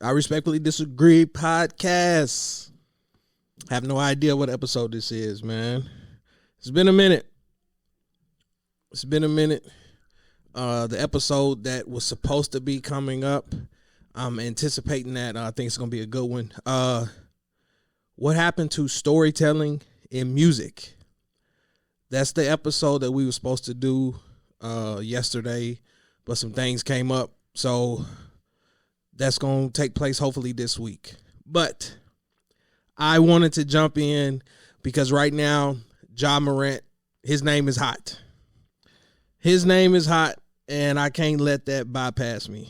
I Respectfully Disagree podcast. Have no idea what episode this is, man. It's been a minute. The episode that was supposed to be coming up, I'm anticipating that. I think it's going to be a good one. What happened to storytelling in music? That's the episode that we were supposed to do yesterday, but some things came up. So that's going to take place hopefully this week. But I wanted to jump in because right now, Morant, his name is hot. His name is hot, and I can't let that bypass me.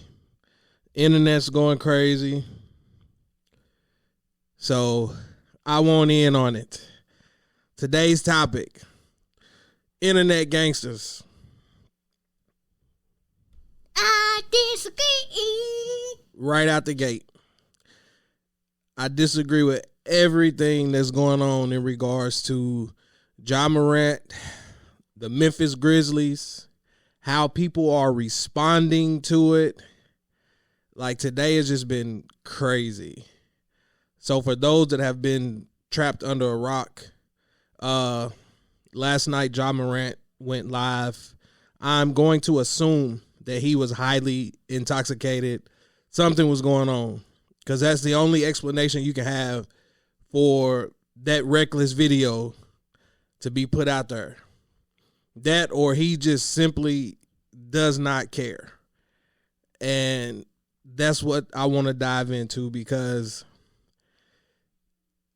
Internet's going crazy. So I want in on it. Today's topic, internet gangsters. I disagree. Right out the gate. I disagree with everything that's going on in regards to Morant, the Memphis Grizzlies, how people are responding to it. Like, today has just been crazy. So for those that have been trapped under a rock, last night Morant went live. I'm going to assume that he was highly intoxicated. Something was going on, because that's the only explanation you can have for that reckless video to be put out there. That, or he just simply does not care. And that's what I want to dive into, because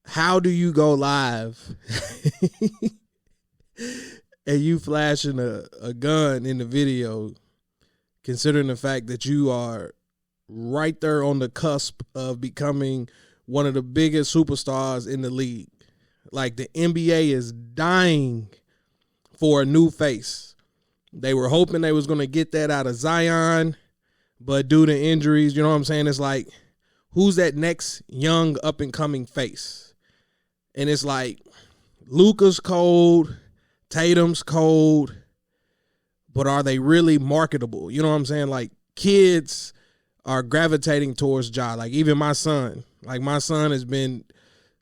how do you go live and you flashing a gun in the video, considering the fact that you are right there on the cusp of becoming one of the biggest superstars in the league? Like, the NBA is dying for a new face. They were hoping they was going to get that out of Zion, but due to injuries, you know what I'm saying? It's like, who's that next young up-and-coming face? And it's like, Luka's cold, Tatum's cold, but are they really marketable? You know what I'm saying? Like, kids are gravitating towards Ja. Like, even my son. Like, my son has been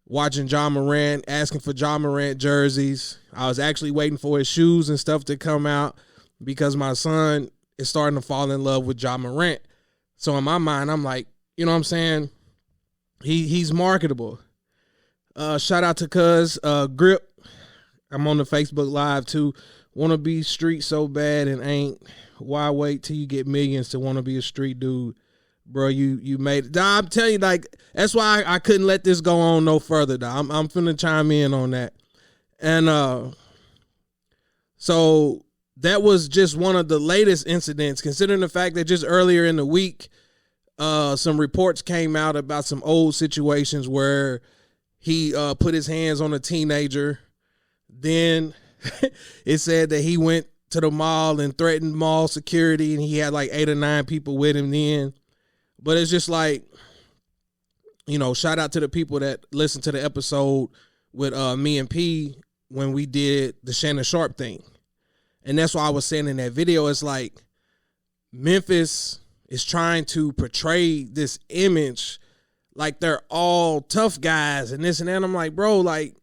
watching Morant, asking for Morant jerseys. I was actually waiting for his shoes and stuff to come out because my son is starting to fall in love with Morant. So in my mind, I'm like, you know what I'm saying? He's marketable. Shout out to Cuz Grip. I'm on the Facebook Live too. Want to be street so bad and ain't. Why wait till you get millions to want to be a street dude? Bro, you made it. I'm telling you, like, that's why I couldn't let this go on no further. I'm finna chime in on that. And so that was just one of the latest incidents, considering the fact that just earlier in the week, some reports came out about some old situations where he put his hands on a teenager. Then it said that he went to the mall and threatened mall security, and he had like 8 or 9 people with him then. But it's just like, you know, shout out to the people that listened to the episode with me and P when we did the Shannon Sharp thing. And that's why I was saying in that video, it's like Memphis is trying to portray this image like they're all tough guys and this and that. I'm like, bro, like,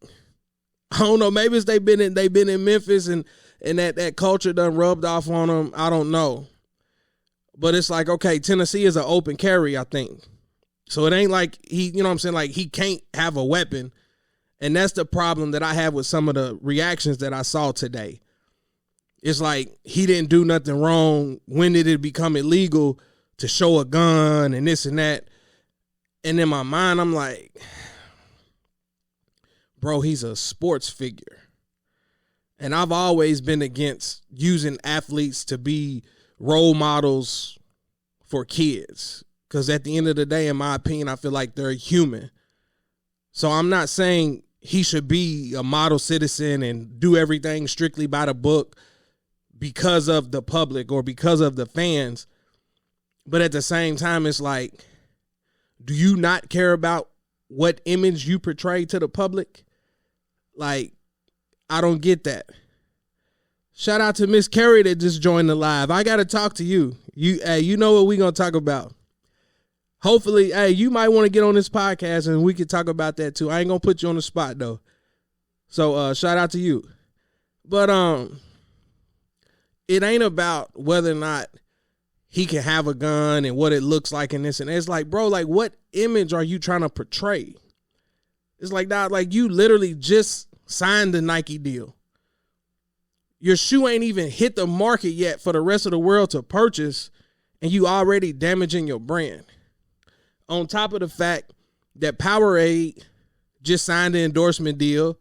I don't know, maybe it's they've been in Memphis and that culture done rubbed off on them. I don't know. But it's like, okay, Tennessee is an open carry, I think. So it ain't like he, you know what I'm saying, like he can't have a weapon. And that's the problem that I have with some of the reactions that I saw today. It's like he didn't do nothing wrong. When did it become illegal to show a gun and this and that? And in my mind, I'm like, bro, he's a sports figure. And I've always been against using athletes to be role models for kids, because at the end of the day, in my opinion, I feel like they're human. So I'm not saying he should be a model citizen and do everything strictly by the book because of the public or because of the fans. But at the same time, it's like, do you not care about what image you portray to the public? Like, I don't get that. Shout out to Miss Carey that just joined the live. I got to talk to you. You know what we going to talk about. Hopefully, hey, you might want to get on this podcast and we can talk about that too. I ain't gonna put you on the spot though. So shout out to you. But it ain't about whether or not he can have a gun and what it looks like and this and that. It's like, bro, like what image are you trying to portray? It's like, dog, like you literally just signed the Nike deal. Your shoe ain't even hit the market yet for the rest of the world to purchase, and you already damaging your brand. On top of the fact that Powerade just signed an endorsement deal.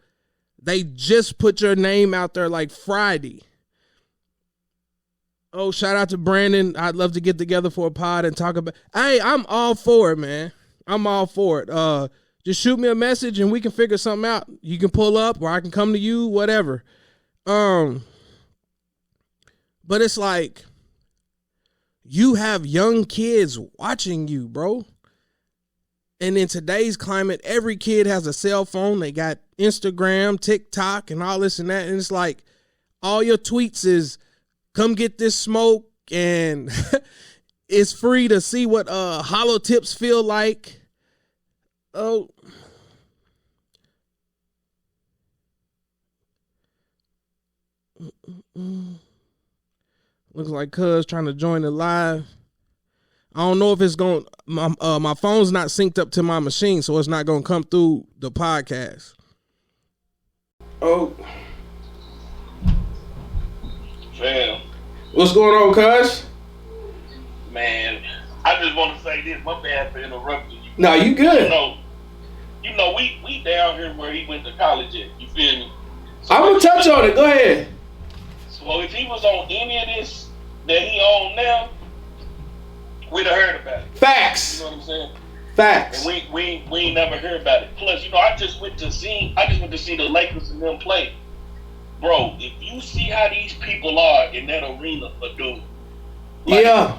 They just put your name out there like Friday. Oh, shout out to Brandon. I'd love to get together for a pod and talk about. Hey, I'm all for it, man. I'm all for it. Just shoot me a message and we can figure something out. You can pull up or I can come to you, whatever. But it's like you have young kids watching you, bro. And in today's climate, every kid has a cell phone. They got Instagram, TikTok, and all this and that. And it's like all your tweets is come get this smoke, and it's free to see what hollow tips feel like. Oh. Looks like Cuz trying to join the live. I don't know if it's going. My phone's not synced up to my machine, so it's not going to come through the podcast. Oh, Fam. What's going on, Cuz? Man, I just want to say this. My bad for interrupting you. No, you good. You know, we down here where he went to college at. You feel me? So I'm gonna touch on it. Go ahead. So if he was on any of this that he on now, we'd have heard about it. Facts. You know what I'm saying? Facts. And we ain't never heard about it. Plus, you know, I just went to see the Lakers and them play. Bro, if you see how these people are in that arena for dude, like, yeah.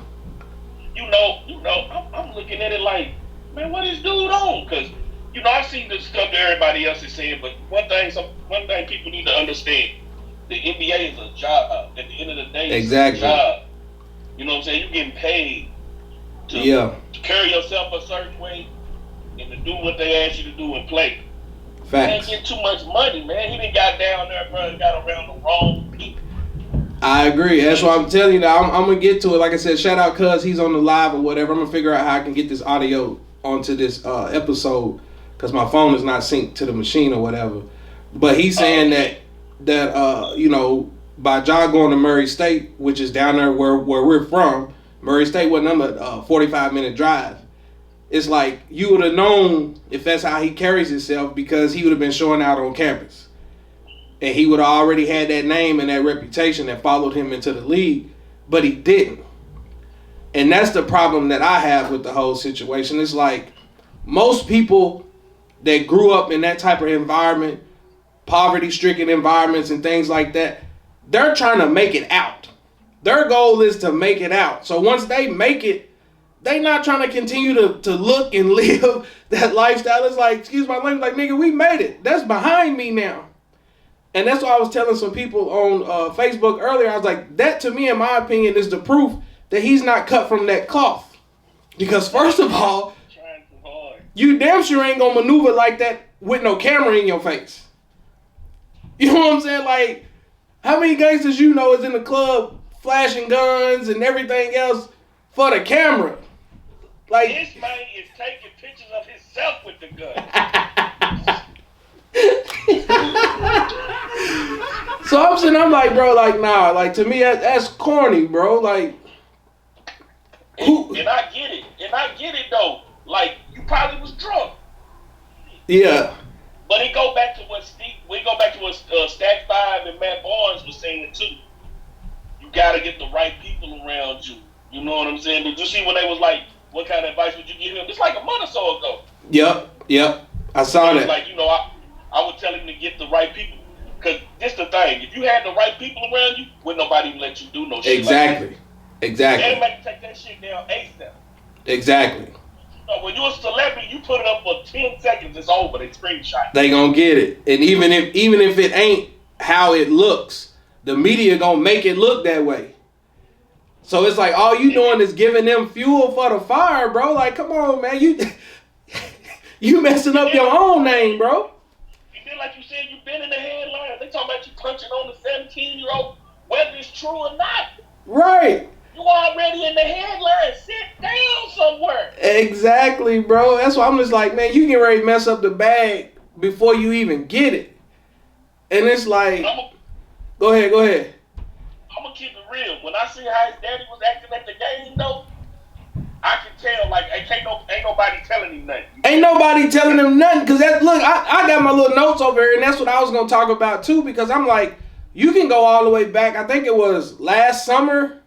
You know, I'm looking at it like, man, what is dude on? Because, you know, I see the stuff that everybody else is saying, but one thing people need to understand, the NBA is a job. At the end of the day, it's a job. You know what I'm saying? You're getting paid to carry yourself a certain way and to do what they ask you to do and play. Facts. Man, get too much money, man. He done got down there, bro, and got around the wrong people. I agree. That's why I'm telling you now. I'm going to get to it. Like I said, shout out Cuz. He's on the live or whatever. I'm going to figure out how I can get this audio onto this episode because my phone is not synced to the machine or whatever. But he's saying that you know, by John going to Murray State, which is down there where we're from, Murray State wasn't a 45-minute drive. It's like you would have known if that's how he carries himself because he would have been showing out on campus. And he would have already had that name and that reputation that followed him into the league, but he didn't. And that's the problem that I have with the whole situation. It's like most people that grew up in that type of environment, poverty-stricken environments and things like that, they're trying to make it out. Their goal is to make it out. So once they make it, they not trying to continue to look and live that lifestyle. It's like, excuse my language, like, nigga, we made it. That's behind me now. And that's why I was telling some people on Facebook earlier. I was like, that to me, in my opinion, is the proof that he's not cut from that cloth. Because first of all, you damn sure ain't gonna maneuver like that with no camera in your face. You know what I'm saying? Like, how many gangsters you know is in the club flashing guns and everything else for the camera? Like, this man is taking pictures of himself with the gun. So I'm like, bro, like, nah, like, to me, that's corny, bro. Like, and I get it, though. Like, you probably was drunk. Yeah. But we go back to what Stack 5 and Matt Barnes was saying, too. You got to get the right people around you. You know what I'm saying? Did you see when they was like, what kind of advice would you give him? It's like a month or so ago. Yep. I saw that. Like, you know, I would tell him to get the right people. Because this the thing. If you had the right people around you, wouldn't nobody even let you do no shit Exactly. Like Exactly. Everybody take that shit down ASAP. Exactly. When you're a celebrity, you put it up for 10 seconds, it's over. They screenshot. They gonna get it. And even if it ain't how it looks, the media gonna make it look that way. So it's like all you doing is giving them fuel for the fire, bro. Like, come on, man, you messing up your own name, bro. And then, like you said, you've been in the headlines. They talking about you punching on the 17-year-old, whether it's true or not. Right. You already in the headlines. Sit down somewhere. Exactly, bro. That's why I'm just like, man, you get ready to mess up the bag before you even get it. And it's like, go ahead. I'm gonna keep it real. When I see how his daddy was acting at the game, though, I can tell, like, ain't nobody telling him nothing. Ain't nobody telling him nothing. Because, look, I got my little notes over here, and that's what I was going to talk about, too, because I'm like, you can go all the way back. I think it was last summer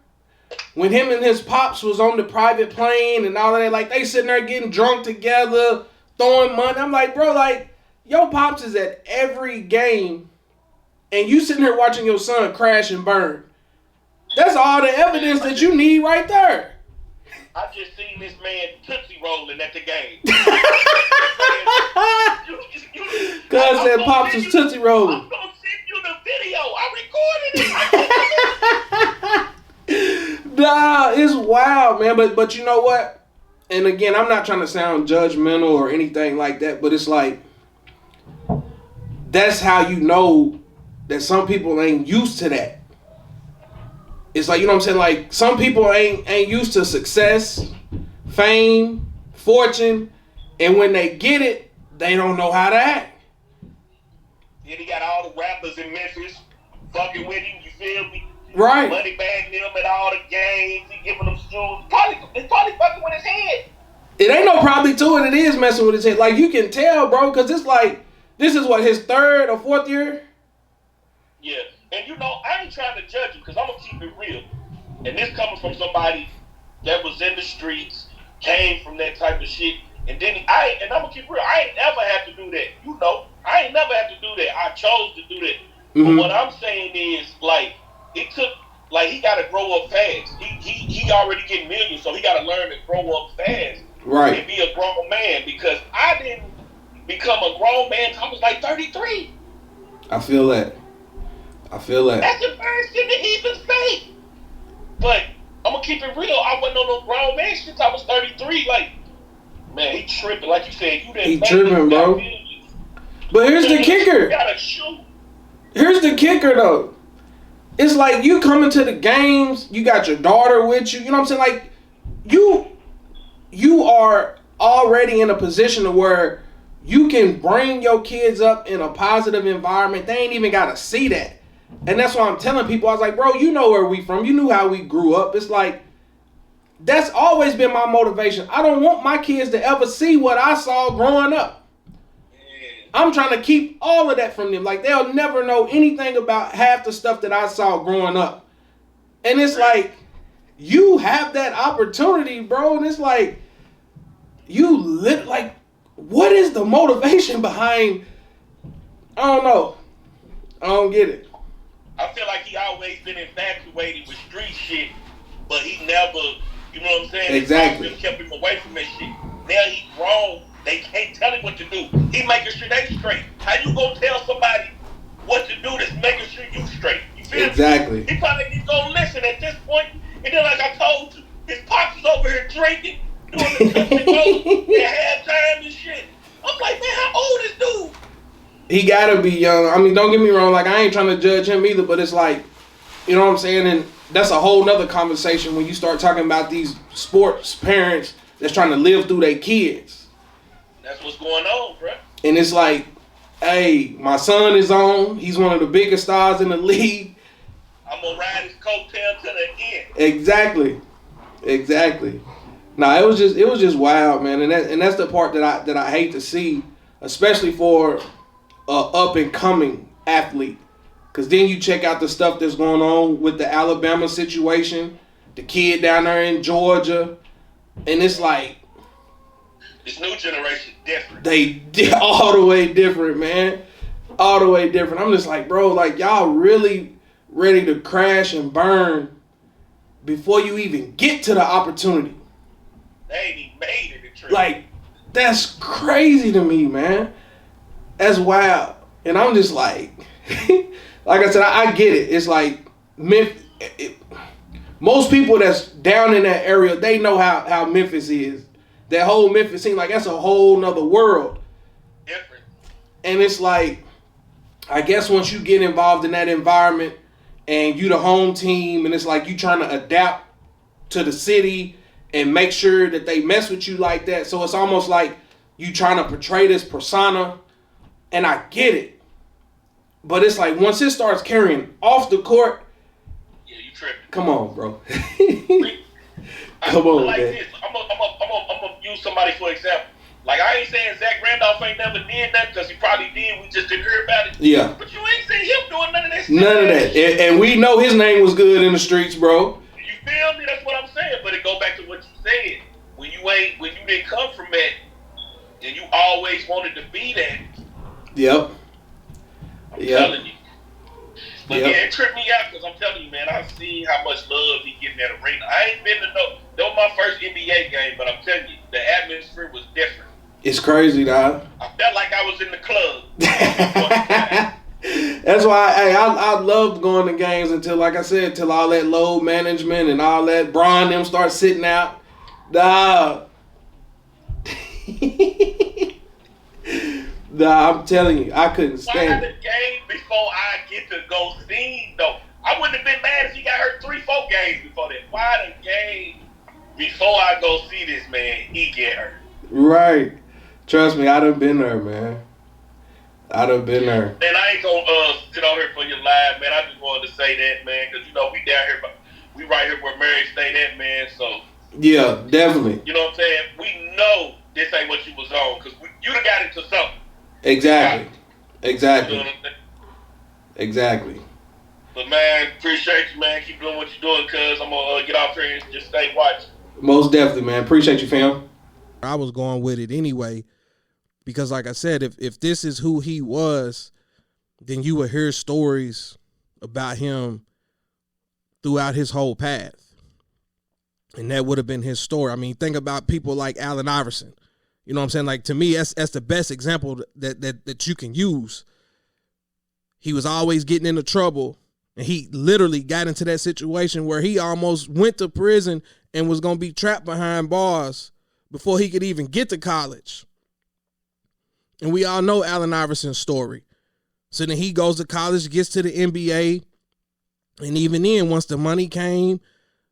when him and his pops was on the private plane and all of that. Like, they sitting there getting drunk together, throwing money. I'm like, bro, like, your pops is at every game, and you sitting here watching your son crash and burn. That's all the evidence that you need right there. I just seen this man Tootsie rolling at the game. Cuz said Pops was Tootsie rolling. I'm going to send you the video. I recorded it. Nah, it's wild, man. But you know what? And again, I'm not trying to sound judgmental or anything like that, but it's like, that's how you know that some people ain't used to that. It's like, you know what I'm saying? Like, some people ain't used to success, fame, fortune, and when they get it, they don't know how to act. Then he got all the rappers in Memphis fucking with him, you feel me? Right. Money bagging him at all the games, he giving them shoes. It's probably fucking with his head. It ain't no probably to it, it is messing with his head. Like, you can tell, bro, because it's like, this is what, his third or fourth year? Yeah. And you know, I ain't trying to judge him because I'm going to keep it real. And this coming from somebody that was in the streets, came from that type of shit. And then I'm going to keep it real. I ain't never had to do that. You know, I ain't never had to do that. I chose to do that. Mm-hmm. But what I'm saying is, like, it took, like, he got to grow up fast. He already getting millions, so he got to learn to grow up fast. Right. And be a grown man because I didn't become a grown man until I was like 33. I feel that. That's the first thing to even say. But I'm gonna keep it real. I wasn't on no grown man since I was 33. Like, man, he tripping. Like you said, you didn't. He tripping, bro. But here's the kicker. You gotta shoot. Here's the kicker, though. It's like you coming to the games. You got your daughter with you. You know what I'm saying? Like, you are already in a position to where you can bring your kids up in a positive environment. They ain't even gotta see that. And that's why I'm telling people, I was like, bro, you know where we from. You knew how we grew up. It's like, that's always been my motivation. I don't want my kids to ever see what I saw growing up. I'm trying to keep all of that from them. Like, they'll never know anything about half the stuff that I saw growing up. And it's like, you have that opportunity, bro. And it's like, like, what is the motivation behind, I don't know. I don't get it. I feel like he always been infatuated with street shit, but he never, you know what I'm saying? Exactly. His kept him away from that shit. Now he grown, they can't tell him what to do. He making sure they straight. How you gonna tell somebody what to do that's making sure you straight? You feel exactly. me? He probably needs to go listen at this point. And then, like I told you, his pops is over here drinking, doing the cooking vote at halftime and shit. I'm like, man, how old is dude? He gotta be young. I mean, don't get me wrong. Like, I ain't trying to judge him either, but it's like, you know what I'm saying? And that's a whole nother conversation when you start talking about these sports parents that's trying to live through their kids. That's what's going on, bro. And it's like, hey, my son is on. He's one of the biggest stars in the league. I'm gonna ride his coattail to the end. Exactly. Nah, it was just wild, man. And that's the part that I hate to see, especially for up and coming athlete, because then you check out the stuff that's going on with the Alabama situation, the kid down there in Georgia, and it's like this new generation different. They all the way different, man, all the way different. I'm just like, bro, like, y'all really ready to crash and burn before you even get to the opportunity. They ain't even made it. Like, that's crazy to me, man. That's wild. And I'm just like, like I said, I get it. It's like, most people that's down in that area, they know how Memphis is. That whole Memphis scene, like that's a whole nother world. Different. And it's like, I guess once you get involved in that environment and you the home team, and it's like you trying to adapt to the city and make sure that they mess with you like that. So it's almost like you trying to portray this persona, and I get it. But it's like once it starts carrying off the court, yeah, you tripping. Come on, bro. Come on, like man. This. I'm gonna use somebody for example. Like I ain't saying Zach Randolph ain't never did that because he probably did. We just didn't hear about it. Yeah. But you ain't seen him doing none of that. None of that. And we know his name was good in the streets, bro. You feel me? That's what I'm saying. But it goes back to what you said. When you didn't come from that, and you always wanted to be that. Yep. I'm telling you. But yeah, it tripped me out because I'm telling you, man, I've seen how much love he getting that arena. I ain't been to that was my first NBA game, but I'm telling you, the atmosphere was different. It's crazy, dog. I felt like I was in the club. That's why I loved going to games until, like I said, till all that load management and all that Bron them start sitting out. Dog. Nah, I'm telling you, I couldn't stand it. Why the game before I get to go see though? I wouldn't have been mad if he got hurt 3-4 games before that. Why the game before I go see this man, he get hurt? Right. Trust me, I done been there, man. I done been there. And I ain't gonna sit on here for your live, man. I just wanted to say that, man, because you know we down here, we right here where Mary stayed at, man. So yeah, definitely. You know what I'm saying? We know this ain't what you was on because you done got into something. Exactly. Exactly. You know what I'm saying? Exactly. But man, appreciate you, man. Keep doing what you're doing, cuz I'm gonna get off here and just stay watching. Most definitely, man. Appreciate you, fam. I was going with it anyway because, like I said, if this is who he was, then you would hear stories about him throughout his whole path. And that would have been his story. I mean, think about people like Allen Iverson. You know what I'm saying? Like, to me, that's the best example that you can use. He was always getting into trouble, and he literally got into that situation where he almost went to prison and was going to be trapped behind bars before he could even get to college. And we all know Allen Iverson's story. So then he goes to college, gets to the NBA, and even then, once the money came,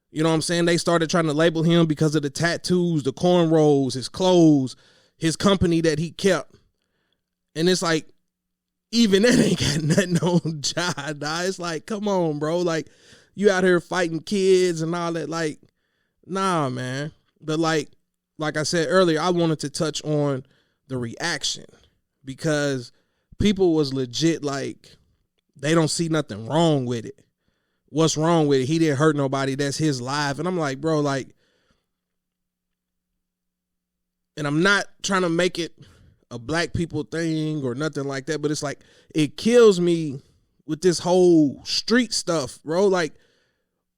you know what I'm saying, they started trying to label him because of the tattoos, the cornrows, his clothes, his company that he kept. And it's like, even that ain't got nothing on Ja, dog. It's like, come on, bro. Like, you out here fighting kids and all that. Like, nah, man. But like I said earlier, I wanted to touch on the reaction because people was legit like, they don't see nothing wrong with it. What's wrong with it? He didn't hurt nobody. That's his life. And I'm like, bro, like, and I'm not trying to make it a black people thing or nothing like that, but it's like, it kills me with this whole street stuff, bro. Like,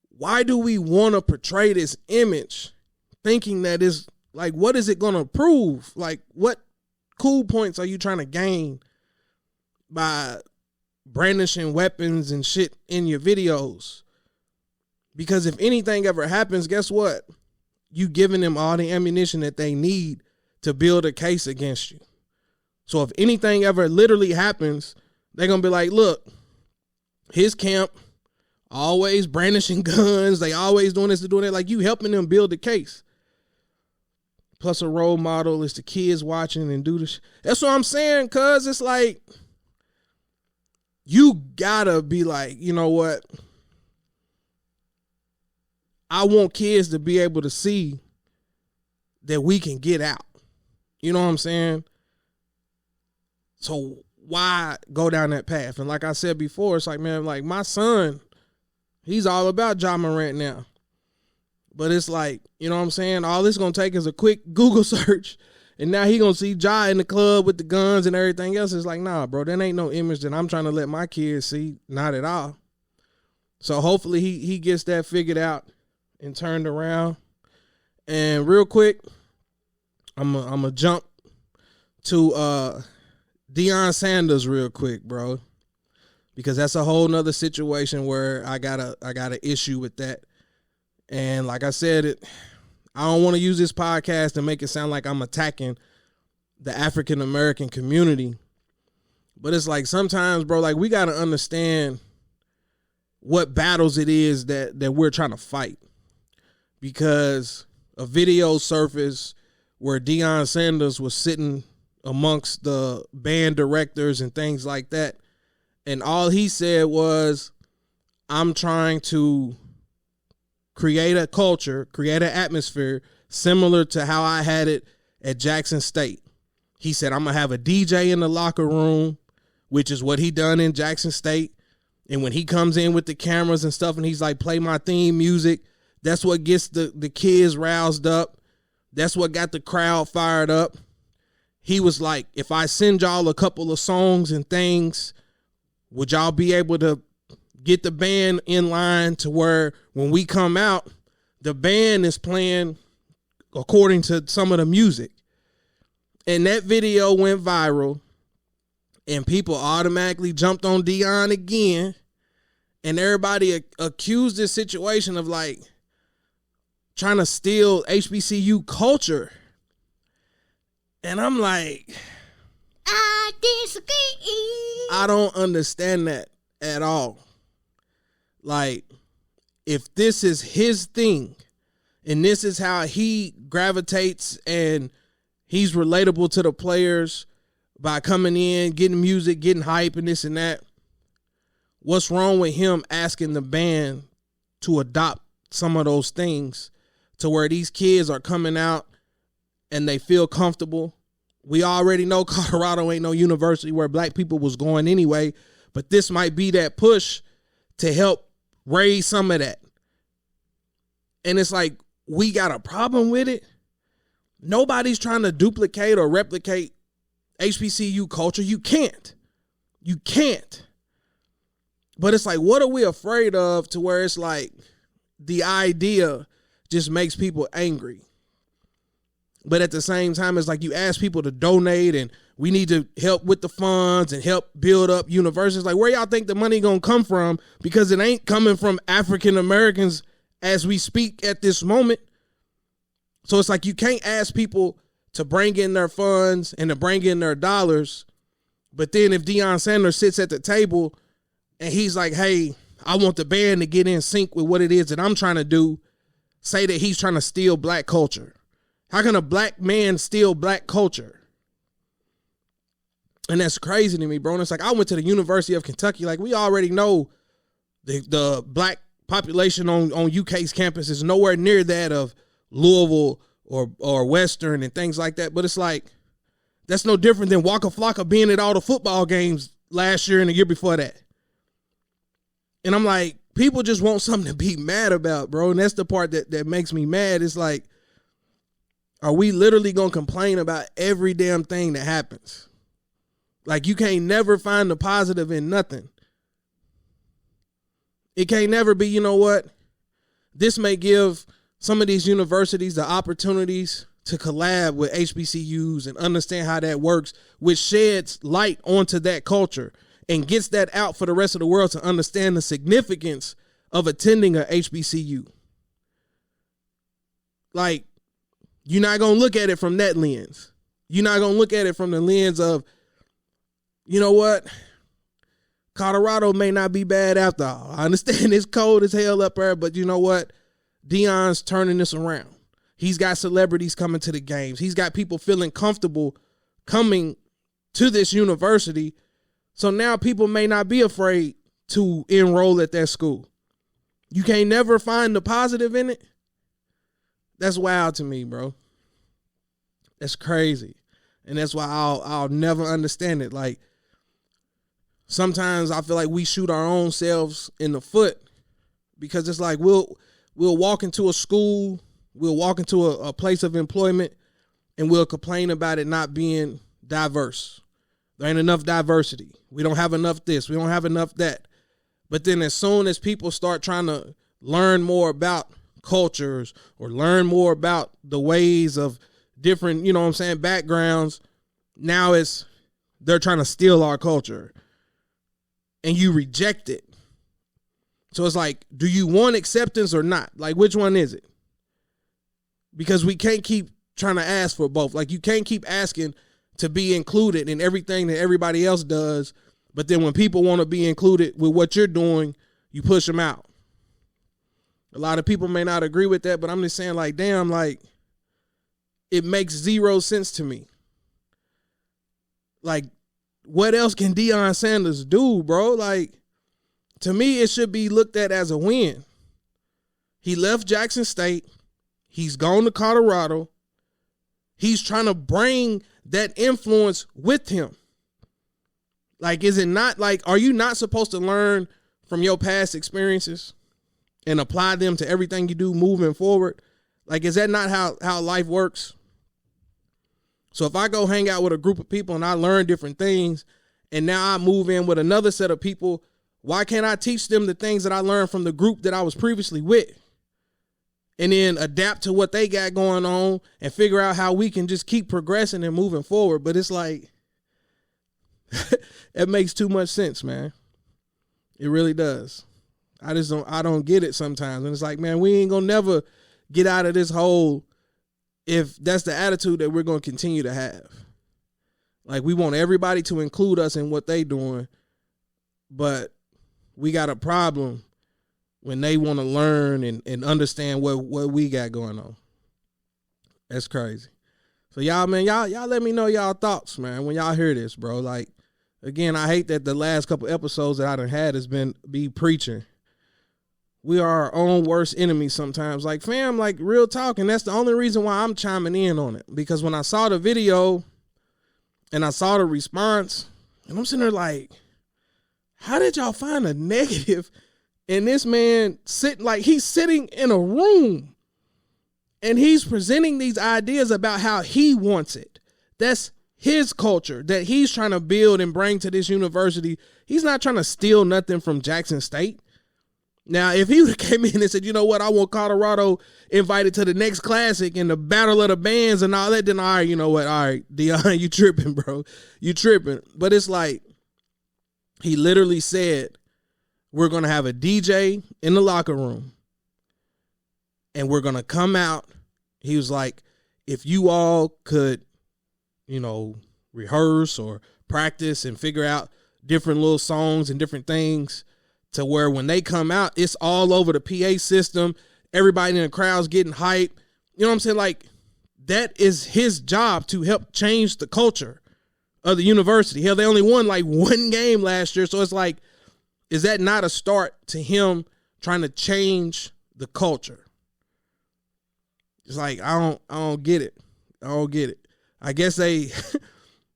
why do we want to portray this image thinking that it's like, what is it going to prove? Like, what cool points are you trying to gain by brandishing weapons and shit in your videos? Because if anything ever happens, guess what? You giving them all the ammunition that they need to build a case against you. So if anything ever literally happens, they're going to be like, look, his camp always brandishing guns. They always doing this and doing that. Like, you helping them build the case. Plus a role model is the kids watching and do this. That's what I'm saying, cuz it's like, you gotta be like, you know what? I want kids to be able to see that we can get out. You know what I'm saying? So why go down that path? And like I said before, it's like, man, like my son, he's all about Ja Morant now. But it's like, you know what I'm saying? All it's going to take is a quick Google search. And now he going to see Ja in the club with the guns and everything else. It's like, nah, bro, that ain't no image that I'm trying to let my kids see. Not at all. So hopefully he gets that figured out and turned around. And real quick, I'm going to jump to Deion Sanders real quick, bro. Because that's a whole nother situation where I got a issue with that. And like I said, I don't want to use this podcast to make it sound like I'm attacking the African American community. But it's like sometimes, bro, like we got to understand what battles it is that we're trying to fight. Because a video surfaced where Deion Sanders was sitting amongst the band directors and things like that. And all he said was, I'm trying to create a culture, create an atmosphere similar to how I had it at Jackson State. He said, I'm going to have a DJ in the locker room, which is what he done in Jackson State. And when he comes in with the cameras and stuff and he's like, play my theme music, that's what gets the kids roused up. That's what got the crowd fired up. He was like, if I send y'all a couple of songs and things, would y'all be able to get the band in line to where when we come out, the band is playing according to some of the music? And that video went viral, and people automatically jumped on Deion again, and everybody accused this situation of like trying to steal HBCU culture. And I'm like, I disagree. I don't understand that at all. Like, if this is his thing and this is how he gravitates and he's relatable to the players by coming in, getting music, getting hype and this and that, what's wrong with him asking the band to adopt some of those things to where these kids are coming out and they feel comfortable? We already know Colorado ain't no university where black people was going anyway, but this might be that push to help raise some of that. And it's like, we got a problem with it. Nobody's trying to duplicate or replicate HBCU culture. You can't. You can't. But it's like, what are we afraid of to where it's like the idea just makes people angry? But at the same time, it's like you ask people to donate and we need to help with the funds and help build up universities. Like, where y'all think the money gonna come from? Because it ain't coming from African Americans as we speak at this moment. So it's like you can't ask people to bring in their funds and to bring in their dollars. But then if Deion Sanders sits at the table and he's like, hey, I want the band to get in sync with what it is that I'm trying to do, say that he's trying to steal black culture. How can a black man steal black culture? And that's crazy to me, bro. And it's like, I went to the University of Kentucky. Like, we already know the black population on UK's campus is nowhere near that of Louisville or Western and things like that. But it's like, that's no different than Waka Flocka being at all the football games last year and the year before that. And I'm like, people just want something to be mad about, bro. And that's the part that makes me mad. It's like, are we literally going to complain about every damn thing that happens? Like, you can't never find the positive in nothing. It can't never be, you know what? This may give some of these universities the opportunities to collab with HBCUs and understand how that works, which sheds light onto that culture and gets that out for the rest of the world to understand the significance of attending a HBCU. Like, you're not going to look at it from that lens. You're not going to look at it from the lens of, you know what? Colorado may not be bad after all. I understand it's cold as hell up there, but you know what? Deion's turning this around. He's got celebrities coming to the games. He's got people feeling comfortable coming to this university. So now people may not be afraid to enroll at that school. You can't never find the positive in it. That's wild to me, bro. That's crazy. And that's why I'll never understand it. Like, sometimes I feel like we shoot our own selves in the foot because it's like we'll walk into a school, we'll walk into a place of employment, and we'll complain about it not being diverse. There ain't enough diversity. We don't have enough this. We don't have enough that. But then as soon as people start trying to learn more about cultures or learn more about the ways of different, you know what I'm saying, backgrounds, now they're trying to steal our culture. And you reject it. So it's like, do you want acceptance or not? Like, which one is it? Because we can't keep trying to ask for both. Like, you can't keep asking to be included in everything that everybody else does, but then when people want to be included with what you're doing, you push them out. A lot of people may not agree with that, but I'm just saying, like, damn, like, it makes zero sense to me. Like, what else can Deion Sanders do, bro? Like, to me, it should be looked at as a win. He left Jackson State. He's gone to Colorado. He's trying to bring that influence with him. Like, is it not like, are you not supposed to learn from your past experiences and apply them to everything you do moving forward? Like, is that not how life works? So if I go hang out with a group of people and I learn different things, and now I move in with another set of people, why can't I teach them the things that I learned from the group that I was previously with? And then adapt to what they got going on and figure out how we can just keep progressing and moving forward. But it's like, it makes too much sense, man. It really does. I don't get it sometimes. And it's like, man, we ain't gonna never get out of this hole if that's the attitude that we're gonna continue to have. Like, we want everybody to include us in what they doing, but we got a problem when they want to learn and understand what we got going on. That's crazy. So y'all, man, y'all let me know y'all thoughts, man, when y'all hear this, bro. Like, again, I hate that the last couple episodes that I done had has been preaching. We are our own worst enemies sometimes. Like, fam, like, real talk, and that's the only reason why I'm chiming in on it. Because when I saw the video and I saw the response, and I'm sitting there like, how did y'all find a negative? And this man he's sitting in a room and he's presenting these ideas about how he wants it. That's his culture that he's trying to build and bring to this university. He's not trying to steal nothing from Jackson State. Now, if he would have came in and said, you know what, I want Colorado invited to the next classic and the battle of the bands and all that, then all right, you know what, all right, Deion, you tripping, bro. You tripping. But it's like, he literally said, we're going to have a DJ in the locker room and we're going to come out. He was like, if you all could, you know, rehearse or practice and figure out different little songs and different things to where when they come out, it's all over the PA system. Everybody in the crowd's getting hype. You know what I'm saying? Like, that is his job to help change the culture of the university. Hell, they only won like one game last year. So it's like, is that not a start to him trying to change the culture? It's like, I don't get it. I don't get it. I guess they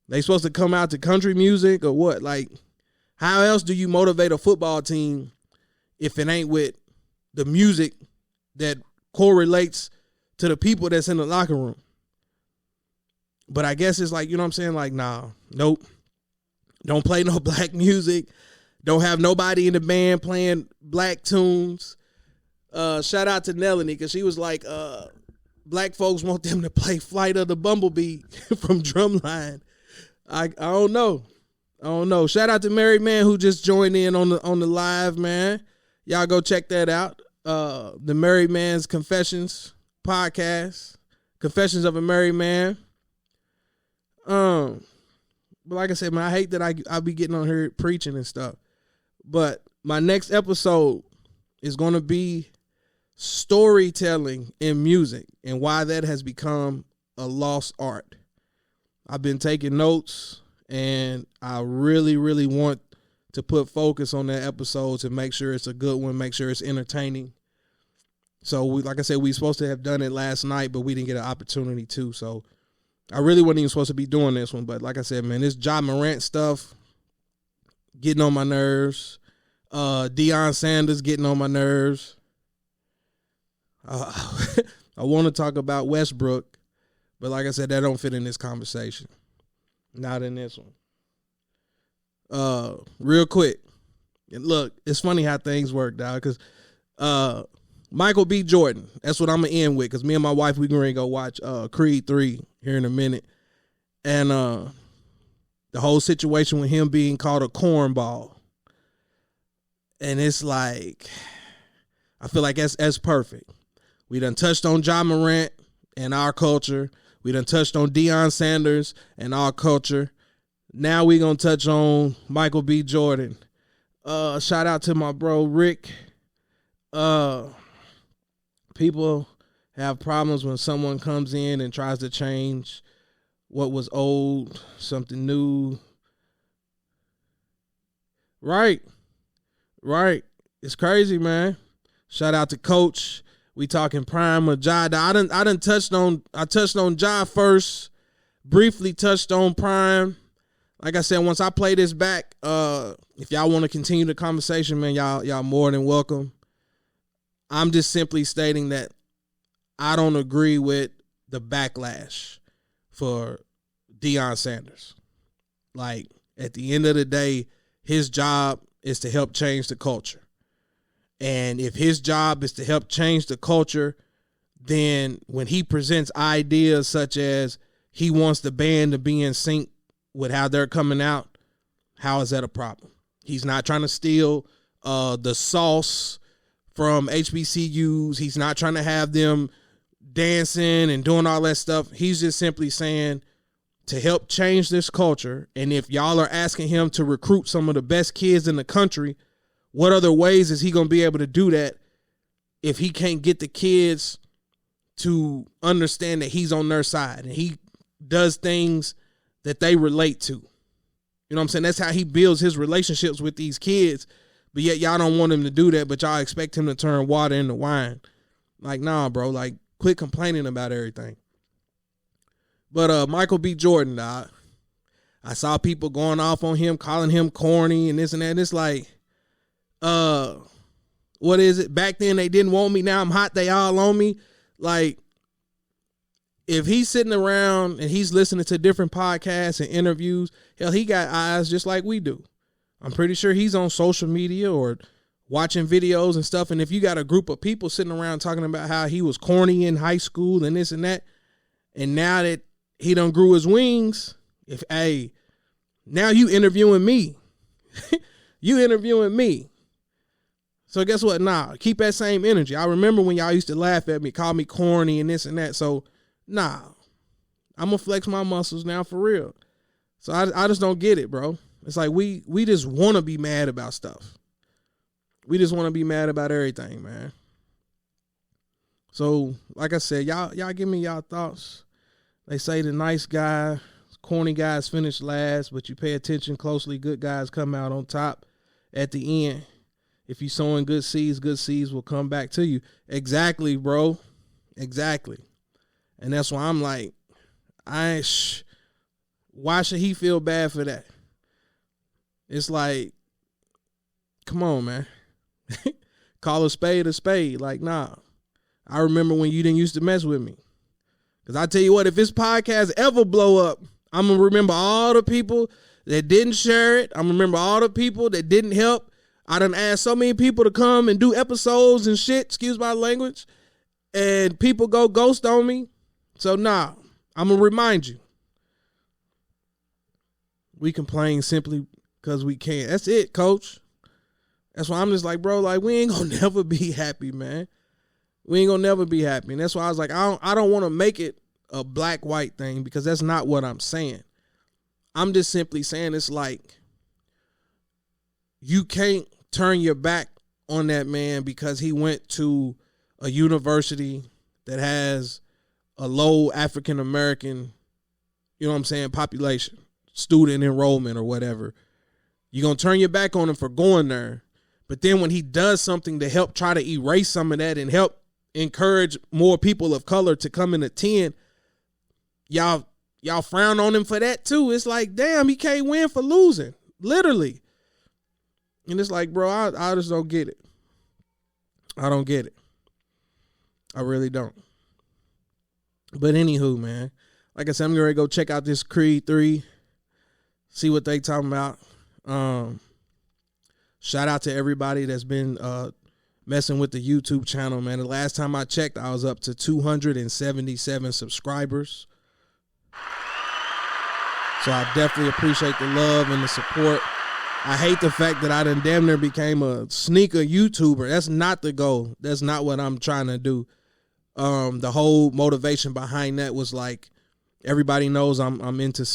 supposed to come out to country music or what? Like, how else do you motivate a football team if it ain't with the music that correlates to the people that's in the locker room? But I guess it's like, you know what I'm saying? Like, nah, nope. Don't play no black music. Don't have nobody in the band playing black tunes. Shout out to Nelly, because she was like, black folks want them to play Flight of the Bumblebee from Drumline. I don't know. I don't know. Shout out to Married Man who just joined in on the live, man. Y'all go check that out. The Married Man's Confessions podcast. Confessions of a Married Man. But like I said, man, I hate that I be getting on here preaching and stuff. But my next episode is going to be storytelling in music and why that has become a lost art. I've been taking notes, and I really, really want to put focus on that episode to make sure it's a good one, make sure it's entertaining. So, like I said, we were supposed to have done it last night, but we didn't get an opportunity to. So, I really wasn't even supposed to be doing this one. But like I said, man, this Ja Morant stuff getting on my nerves. Deion Sanders getting on my nerves. I want to talk about Westbrook, but like I said, that don't fit in this conversation. Not in this one. Real quick. And look, it's funny how things work, dog, because Michael B. Jordan, that's what I'm going to end with, because me and my wife, we're going to go watch Creed 3 here in a minute. And the whole situation with him being called a cornball. And it's like, I feel like that's perfect. We done touched on Ja Morant and our culture. We done touched on Deion Sanders and our culture. Now we gonna touch on Michael B. Jordan. Shout out to my bro Rick. People have problems when someone comes in and tries to change what was old, something new. Right. It's crazy, man. Shout out to Coach. We talking prime of Ja. I touched on Ja first. Briefly touched on prime. Like I said, once I play this back, if y'all want to continue the conversation, man, y'all more than welcome. I'm just simply stating that I don't agree with the backlash for Deion Sanders. Like, at the end of the day, his job is to help change the culture. And if his job is to help change the culture, then when he presents ideas such as he wants the band to be in sync with how they're coming out, how is that a problem? He's not trying to steal the sauce from HBCUs. He's not trying to have them dancing and doing all that stuff. He's just simply saying to help change this culture. And if y'all are asking him to recruit some of the best kids in the country, what other ways is he going to be able to do that if he can't get the kids to understand that he's on their side and he does things that they relate to? You know what I'm saying? That's how he builds his relationships with these kids. But yet y'all don't want him to do that, but y'all expect him to turn water into wine. Like, nah, bro. Like, quit complaining about everything. But Michael B. Jordan, I saw people going off on him, calling him corny and this and that. And it's like, what is it? Back then they didn't want me. Now I'm hot. They all on me. Like, if he's sitting around and he's listening to different podcasts and interviews, hell, he got eyes just like we do. I'm pretty sure he's on social media or watching videos and stuff. And if you got a group of people sitting around talking about how he was corny in high school and this and that, and now that he done grew his wings, now you interviewing me. You interviewing me. So guess what? Nah, keep that same energy. I remember when y'all used to laugh at me, call me corny and this and that. So nah, I'm gonna flex my muscles now for real. So I just don't get it, bro. It's like we just want to be mad about stuff. We just want to be mad about everything, man. So like I said, y'all give me y'all thoughts. They say the nice guy, corny guys finish last, but you pay attention closely, good guys come out on top at the end. If you're sowing good seeds will come back to you. Exactly, bro. Exactly. And that's why I'm like, why should he feel bad for that? It's like, come on, man. Call a spade a spade. Like, nah. I remember when you didn't used to mess with me. Because I tell you what, if this podcast ever blow up, I'm going to remember all the people that didn't share it. I'm going to remember all the people that didn't help. I done asked so many people to come and do episodes and shit, excuse my language, and people go ghost on me. So, nah, I'm going to remind you. We complain simply because we can. That's it, coach. That's why I'm just like, bro, like, we ain't going to never be happy, man. We ain't going to never be happy. And that's why I was like, I don't want to make it a black-white thing because that's not what I'm saying. I'm just simply saying it's like you can't turn your back on that man because he went to a university that has a low African-American, you know what I'm saying, population, student enrollment or whatever. You're going to turn your back on him for going there. But then when he does something to help try to erase some of that and help encourage more people of color to come and attend, y'all frown on him for that too. It's like, damn, he can't win for losing, literally. And it's like, bro, I just don't get it. I don't get it. I really don't. But anywho, man, like I said, I'm going to go check out this Creed 3, see what they talking about. Shout out to everybody that's been messing with the YouTube channel, man. The last time I checked, I was up to 277 subscribers. So I definitely appreciate the love and the support. I hate the fact that I done damn near became a sneaker YouTuber. That's not the goal. That's not what I'm trying to do. The whole motivation behind that was like, everybody knows I'm into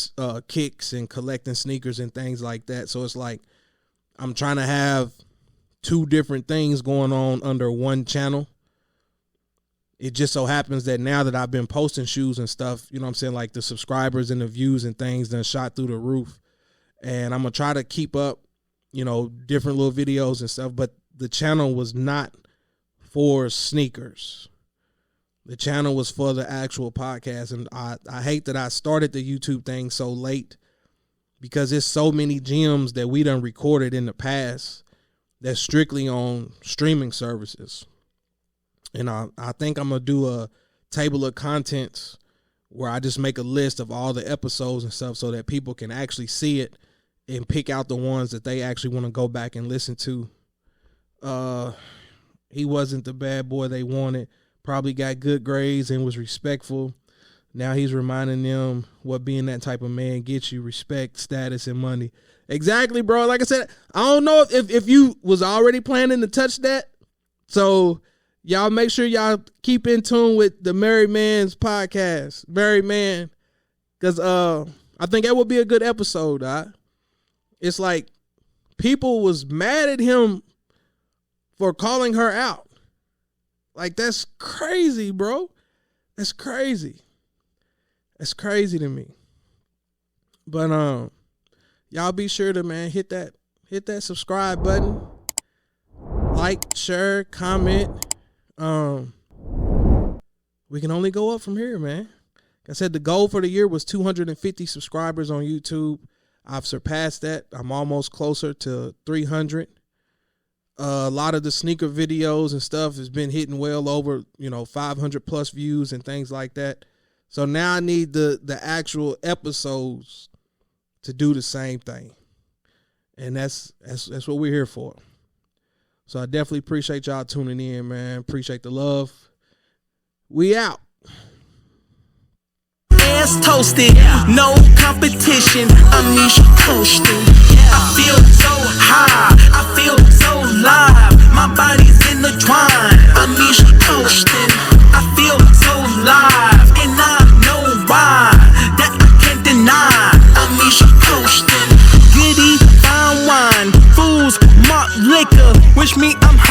kicks and collecting sneakers and things like that. So it's like I'm trying to have two different things going on under one channel. It just so happens that now that I've been posting shoes and stuff, you know what I'm saying, like the subscribers and the views and things done shot through the roof. And I'm going to try to keep up, you know, different little videos and stuff. But the channel was not for sneakers. The channel was for the actual podcast. And I hate that I started the YouTube thing so late, because there's so many gems that we done recorded in the past that's strictly on streaming services. And I think I'm going to do a table of contents where I just make a list of all the episodes and stuff so that people can actually see it and pick out the ones that they actually want to go back and listen to. He wasn't the bad boy they wanted. Probably got good grades and was respectful. Now he's reminding them what being that type of man gets you: respect, status, and money. Exactly, bro. Like I said, I don't know if you was already planning to touch that. So y'all make sure y'all keep in tune with the Married Man's podcast. Married Man. Because I think that would be a good episode. It's like people was mad at him for calling her out. Like, that's crazy, bro. That's crazy. That's crazy to me. But y'all be sure to, man, hit that subscribe button. Like, share, comment. We can only go up from here, man. Like I said, the goal for the year was 250 subscribers on YouTube. I've surpassed that. I'm almost closer to 300. A lot of the sneaker videos and stuff has been hitting well over, 500 plus views and things like that. So now I need the actual episodes to do the same thing. And that's what we're here for. So I definitely appreciate y'all tuning in, man. Appreciate the love. We out. Ass toasted, no competition. Amisha coasting. I feel so high, I feel so live. My body's in the twine. Amisha coasting. I feel so live, and I know why. That I can't deny. Amisha coasting. Giddy, fine wine, fools, malt liquor. Wish me I'm high.